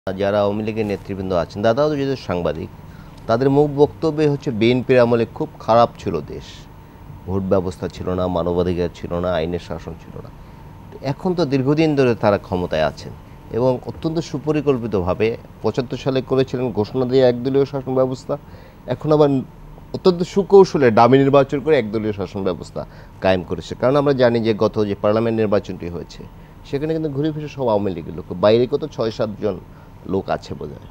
যারা আওয়ামী লীগের নেতৃবৃন্দ আছেন, দাদাও যেহেতু সাংবাদিক, তাদের মুখ বক্তব্যে হচ্ছে বিএনপির আমলে খুব খারাপ ছিল দেশ, ভোট ব্যবস্থা ছিল না, মানবাধিকার ছিল না, আইনের শাসন ছিল না। এখন তো দীর্ঘদিন ধরে তারা ক্ষমতায় আছেন এবং অত্যন্ত সুপরিকল্পিতভাবে ৭৫ সালে করেছিলেন ঘোষণা দিয়ে একদলীয় শাসন ব্যবস্থা। এখন আবার অত্যন্ত সুকৌশলে ডামি নির্বাচন করে একদলীয় শাসন ব্যবস্থা কায়েম করেছে। কারণ আমরা জানি যে গত যে পার্লামেন্ট নির্বাচনটি হয়েছে সেখানে কিন্তু ঘুরে ফিরে সব আওয়ামী লীগের লোক, বাইরে কত ৬-৭ জন লোক আছে বোধহয়।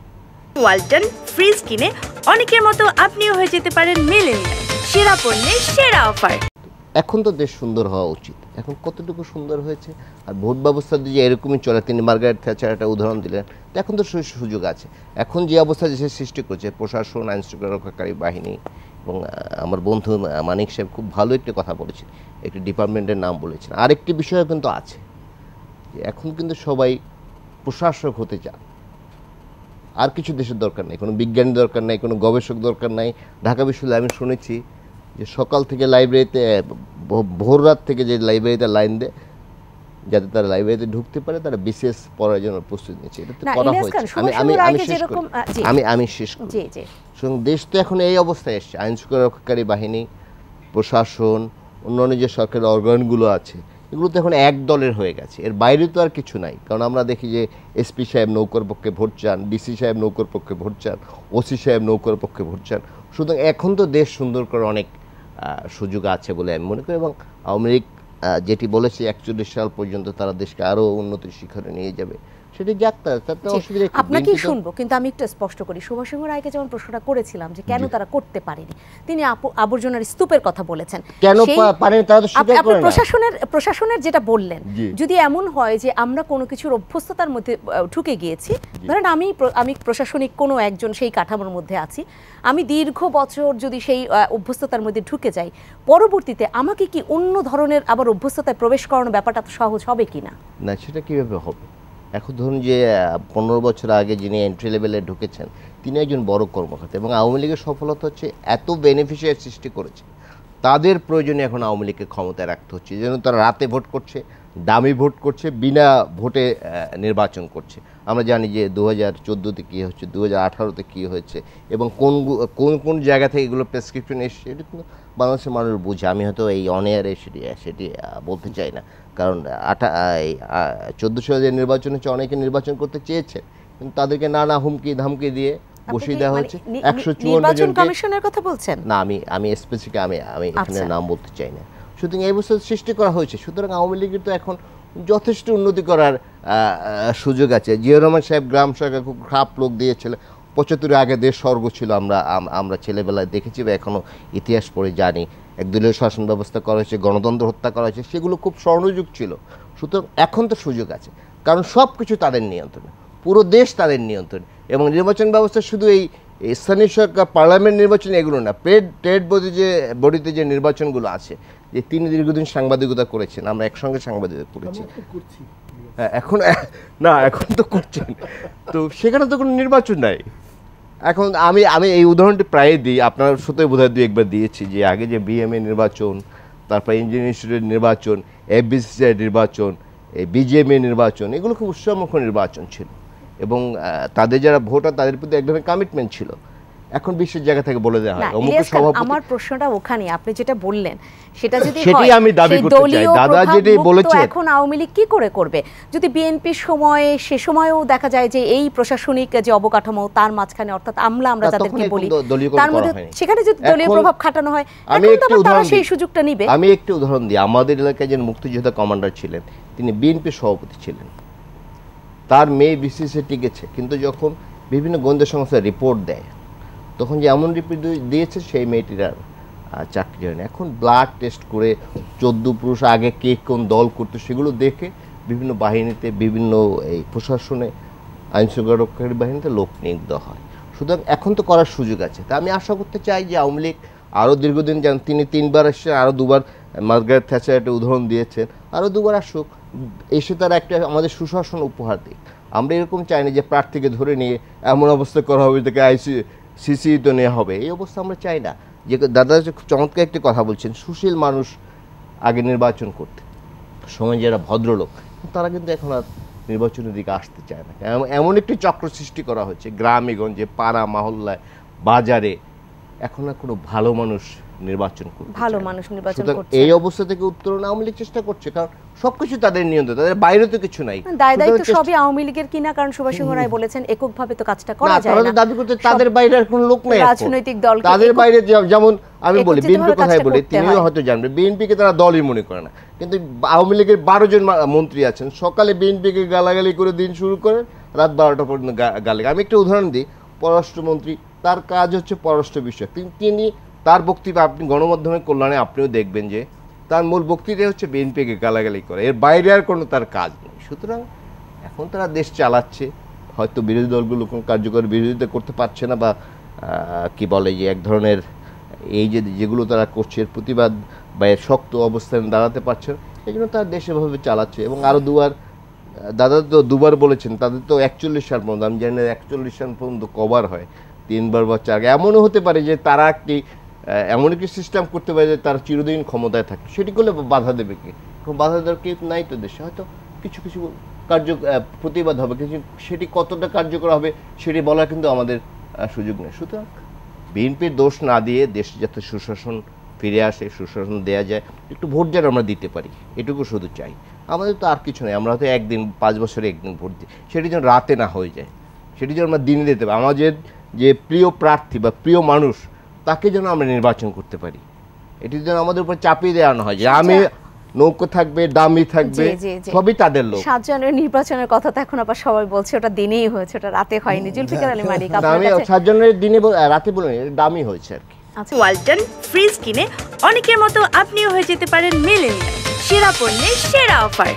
ওয়ালটন ফ্রিজ কিনে অনেকের মতো আপনিও হয়ে যেতে পারেন মিলেনিয়াল, সেরা পণ্যের সেরা অফার। এখন তো দেশ সুন্দর হওয়া উচিত, এখন কতটুকু সুন্দর হয়েছে। আর ভোট ব্যবস্থা যে এরকমই চলে, তিনি মার্গারেট থ্যাচার একটা উদাহরণ দিলেন, তো এখন তো সুযোগ আছে। এখন যে অবস্থা দেশে সৃষ্টি করছে প্রশাসন, আইন শৃঙ্খলা রক্ষাকারী বাহিনী, এবং আমার বন্ধু মানিক সাহেব খুব ভালো একটি কথা বলেছেন, একটি ডিপার্টমেন্টের নাম বলেছেন। আরেকটি বিষয় কিন্তু আছে, এখন কিন্তু সবাই প্রশাসক হতে চান। আর কিছু দেশের দরকার নেই, কোনো বিজ্ঞানী দরকার নেই, কোনো গবেষক দরকার নাই। ঢাকা বিশ্ববিদ্যালয়ে আমি শুনেছি যে সকাল থেকে লাইব্রেরিতে, ভোর রাত থেকে যে লাইব্রেরিতে লাইন দেয় যাতে তারা লাইব্রেরিতে ঢুকতে পারে, তারা বিশেষ পড়ার জন্য প্রস্তুতি নিচ্ছে। এটা তো করা হয়েছে। আমি শেষ করি। দেশ তো এখন এই অবস্থায় এসছে, আইন শৃঙ্খলা রক্ষাকারী বাহিনী, প্রশাসন, অন্যান্য যে সরকারি অর্গানগুলো আছে, এগুলো তো এখন এক দলের হয়ে গেছে। এর বাইরে তো আর কিছু নাই। কারণ আমরা দেখি যে এসপি সাহেব নৌকার পক্ষে ভোট চান, ডিসি সাহেব নৌকার পক্ষে ভোট চান, ওসি সাহেব নৌকার পক্ষে ভোট চান। সুতরাং এখন তো দেশ সুন্দর করার অনেক সুযোগ আছে বলে আমি মনে করি। এবং আওয়ামী লীগ যেটি বলেছে ৪১ সাল পর্যন্ত তারা দেশকে আরও উন্নতির শিখরে নিয়ে যাবে, সেটি যাক, তাতে অসুবিধা। আপনাকে শুনবো, কিন্তু আমি একটু স্পষ্ট করি, সুভাষ সিংহ রায়কে যেমন প্রশ্নটা করেছিলাম যে কেন তারা করতে পারেনি, তিনি আবর্জনার স্তূপের কথা বলেছেন। কেন পারেনি তারা তো স্বীকার করে না। প্রশাসনের যেটা বললেন, যদি এমন হয় যে আমরা কোনো কিছুর অভ্যস্ততার মধ্যে ঢুকে গিয়েছি, ধরেন আমি প্রশাসনিক কোনো একজন সেই কাঠামোর মধ্যে আছি, আমি দীর্ঘ বছর যদি সেই অভ্যস্ততার মধ্যে ঢুকে যাই, পরবর্তীতে আমাকে কি অন্য ধরনের আবার অভ্যস্ততায় প্রবেশ করানোর ব্যাপারটা তো সহজ হবে কিনা? না, সেটা কিভাবে হবে? এখন ধরুন যে ১৫ বছর আগে যিনি এন্ট্রি লেভেলে ঢুকেছেন, তিনি একজন বড় কর্মকর্তা, এবং আওয়ামী লীগের সফলতা হচ্ছে এত বেনিফিশিয়ারি সৃষ্টি করেছে, তাদের প্রয়োজনে এখন আওয়ামী লীগকে ক্ষমতায় রাখতে হচ্ছে। যেন তারা রাতে ভোট করছে, দামি ভোট করছে, বিনা ভোটে নির্বাচন করছে। আমরা জানি যে ২০১৪তে কী হচ্ছে, ২০১৮তে কী হয়েছে, এবং কোন কোন জায়গা থেকে এগুলো প্রেসক্রিপশন এসছে, এটা কিন্তু বাংলাদেশের মানুষ বুঝে। আমি হয়তো এই অনেয়ারে সেটি বলতে চাই না, কারণ ১৪ সালে যে নির্বাচন হচ্ছে, অনেকে নির্বাচন করতে চেয়েছে, কিন্তু তাদেরকে নানা হুমকি ধামকি দিয়ে বসিয়ে দেওয়া হচ্ছে। ১৫৪ জন কমিশনের কথা বলছেন না, আমি স্পেসিফিক আমি এখানে নাম বলতে চাই না। সুতরাং এই অবস্থা সৃষ্টি করা হয়েছে। সুতরাং আওয়ামী লীগের তো এখন যথেষ্ট উন্নতি করার সুযোগ আছে। জিয়াউর রহমান সাহেব গ্রাম সরকার খুব খারাপ লোক দিয়েছিলেন, ৭৫ আগে দেশ স্বর্গ ছিল, আমরা ছেলেবেলায় দেখেছি বা এখনও ইতিহাস পড়ে জানি। একদলীয় শাসন ব্যবস্থা করা হয়েছে, গণতন্ত্র হত্যা করা হয়েছে, সেগুলো খুব স্বর্ণযুগ ছিল। সুতরাং এখন তো সুযোগ আছে, কারণ সব কিছু তাদের নিয়ন্ত্রণে, পুরো দেশ তাদের নিয়ন্ত্রণে। এবং নির্বাচন ব্যবস্থা শুধু এই স্থানীয় সরকার, পার্লামেন্ট নির্বাচন এগুলো না, ট্রেড বডিতে যে নির্বাচনগুলো আছে, যে তিনি দীর্ঘদিন সাংবাদিকতা করেছেন, আমরা একসঙ্গে সাংবাদিকতা করেছি। হ্যাঁ, এখন তো করছেন, তো সেখানে তো কোনো নির্বাচন নাই। এখন আমি এই উদাহরণটি প্রায় দিই, আপনার সাথে বোধহয় ২-১ বার দিয়েছি, যে আগে যে বিএমএ নির্বাচন, তারপর ইঞ্জিনিয়ারিং ইনস্টিটিউটের নির্বাচন, এফবিসিসিআই নির্বাচন, এই বিজিএমএ নির্বাচন, এগুলো খুব উৎসবমুখর নির্বাচন ছিল, এবং তাদের যারা ভোটার তাদের প্রতি এক ধরনের কমিটমেন্ট ছিল। এখন বিশ্বের জায়গা থেকে বলে দেওয়া হয় অমুক সভাপতি। আমার প্রশ্নটা ওখানে, আপনি যেটা বললেন সেটা যদি সেটাই আমি দাবি করতে চাই। দাদা যেটা বলেছে, এখন আওয়ামী লীগ কি করে করবে যদি বিএনপির সময়ে, সে সময়েও দেখা যায় যে এই প্রশাসনিক যে অবকাঠামো তার মাঝখানে, অর্থাৎ আমরা যাদেরকে বলি, তার মধ্যে সেখানে যদি দলীয় প্রভাব খাটানো হয়, এখন তো তারা সেই সুযোগটা নিবে। আমি একটি উদাহরণ দিই। আমাদের এলাকায় যে মুক্তিযোদ্ধা কমান্ডার ছিলেন, তিনি বিএনপি সভাপতি ছিলেন, তার মেয়ে বিসিসি টিকেছে, কিন্তু যখন বিভিন্ন গোয়েন্দা সংস্থা রিপোর্ট দেয়, তখন যে এমন রিপোর্ট দিয়েছে সেই মেয়েটির আর চাকরি হয়নি। এখন ব্লাড টেস্ট করে ১৪ পুরুষ আগে কে কোন দল করতো সেগুলো দেখে বিভিন্ন বাহিনীতে, বিভিন্ন এই প্রশাসনে, আইন শৃঙ্খলা রক্ষাকারী বাহিনীতে লোক নিয়োগ দেওয়া হয়। সুতরাং এখন তো করার সুযোগ আছে। তা আমি আশা করতে চাই যে আওয়ামী লীগ আরও দীর্ঘদিন যান, তিনি ৩ বার এসেছেন, আরও ২ বার মার্গারেট থ্যাচার একটা উদাহরণ দিয়েছেন, আরও ২ বার আসুক, এসে তারা একটা আমাদের সুশাসন উপহার দিক। আমরা এরকম চাই না যে প্রার্থীকে ধরে নিয়ে এমন অবস্থা করা হবে তাকে সিসি তো নেওয়া হবে, এই অবস্থা আমরা চাই না। যে দাদা খুব চমৎকার একটি কথা বলছেন, সুশীল মানুষ আগে নির্বাচন করতে, সময় যারা ভদ্রলোক, তারা কিন্তু এখন আর নির্বাচনের দিকে আসতে চায় না। এমন একটি চক্র সৃষ্টি করা হচ্ছে গ্রামে গঞ্জে, পাড়া মহল্লায়, বাজারে, এখন আর কোনো ভালো মানুষ নির্বাচন করতে ভালো চায় না। মানুষ নির্বাচন সুতরাং করছে এই না। অবস্থা থেকে উত্তরণ আওয়ামী লীগ চেষ্টা করছে, কারণ সবকিছু তাদের নিয়ন্ত্রণ, তাদের বাইরে তো কিছু নাই। দায় দায়িত্ব সুতরাং সবই আওয়ামী লীগের কিনা, কারণ সুভাষ সিংহ রায় বলেছেন এককভাবে তো কাজটা করা না, যায় তারা তো না, দাবি করতে তাদের বাইরে আর কোনো লোক নাই এখন। রাজনৈতিক দলকে তাদের বাইরে যেমন আমি বলি একত্রিতভাবে বিএনপির কথাই কাজটা বলি, করতে তিনিও হয়। হয়তো জানবেন বিএনপিকে তারা দলই মনে করে না, কিন্তু আওয়ামী লীগের 12 জন মন্ত্রী আছেন, সকালে বিএনপিকে গালাগালি করে দিন শুরু করেন, রাত 12টা পর্যন্ত গালি। আমি একটা উদাহরণ দিই, পররাষ্ট্রমন্ত্রী, তার কাজ হচ্ছে পররাষ্ট্র বিষয়ক, তিনি তার বক্তব্য আপনি গণমাধ্যমের কল্যাণে আপনিও দেখবেন যে তার মূল বক্তৃতা হচ্ছে বিএনপিকে গালাগালি করে, এর বাইরে আর কোনো তার কাজ নেই। সুতরাং এখন তারা দেশ চালাচ্ছে, হয়তো বিরোধী দলগুলো কোনো কার্যকর বিরোধিতা করতে পারছে না, বা কি বলে যে এক ধরনের এই যে যেগুলো তারা করছে এর প্রতিবাদ বা এর শক্ত অবস্থানে দাঁড়াতে পারছে না, এই জন্য তারা দেশেভাবে চালাচ্ছে। এবং আরও দাদা তো দুবার বলেছেন, তাদের তো 41 সাল পর্যন্ত, আমি জানি না 41 সাল পর্যন্ত কভার হয়, 3বার বা 4, এমনও হতে পারে যে তারা এমন একটি সিস্টেম করতে পারে যে তারা চিরদিন ক্ষমতায় থাকে, সেটি করলে বাধা দেবে কে? বাধা দেওয়ার কেউ নাই তো দেশে। হয়তো কিছু কিছু প্রতিবাদ হবে, কিন্তু সেটি কতটা কার্যকর হবে সেটি বলার কিন্তু আমাদের সুযোগ নেই। সুতরাং বিএনপির দোষ না দিয়ে দেশে যাতে সুশাসন ফিরে আসে, সুশাসন দেওয়া যায়, একটু ভোট যেন আমরা দিতে পারি, এটুকু শুধু চাই। আমাদের তো আর কিছু নেই, আমরা হয়তো একদিন 5 বছরে একদিন ভোট দিই, সেটি যেন রাতে না হয়ে যায়, সেটি যেন আমরা দিনে দিতে পারি। আমাদের যে প্রিয় প্রার্থী বা প্রিয় মানুষ, তাকে যেন আমরা নির্বাচন করতে পারি, এটি যেন আমাদের উপর চাপিয়ে দেওয়া না হয় যে আমি নৌকো থাকবে, দামি থাকবে, সবই তাদের লোক। 7 জানুয়ারি নির্বাচনের কথা তো এখন আবার সবাই বলছে ওটা দিনেই হয়েছে, ওটা রাতে হয়নি। জুলফিকার আলী মালিক, আমি 7 জানুয়ারি দিনে রাতে বলিনি, দামি হয়েছে আর কি। ওয়ালটন ফ্রিজ কিনে অনেকের মতো আপনিও হয়ে যেতে পারেন মিলেনিয়াল। সেরা পণ্যের সেরা অফার।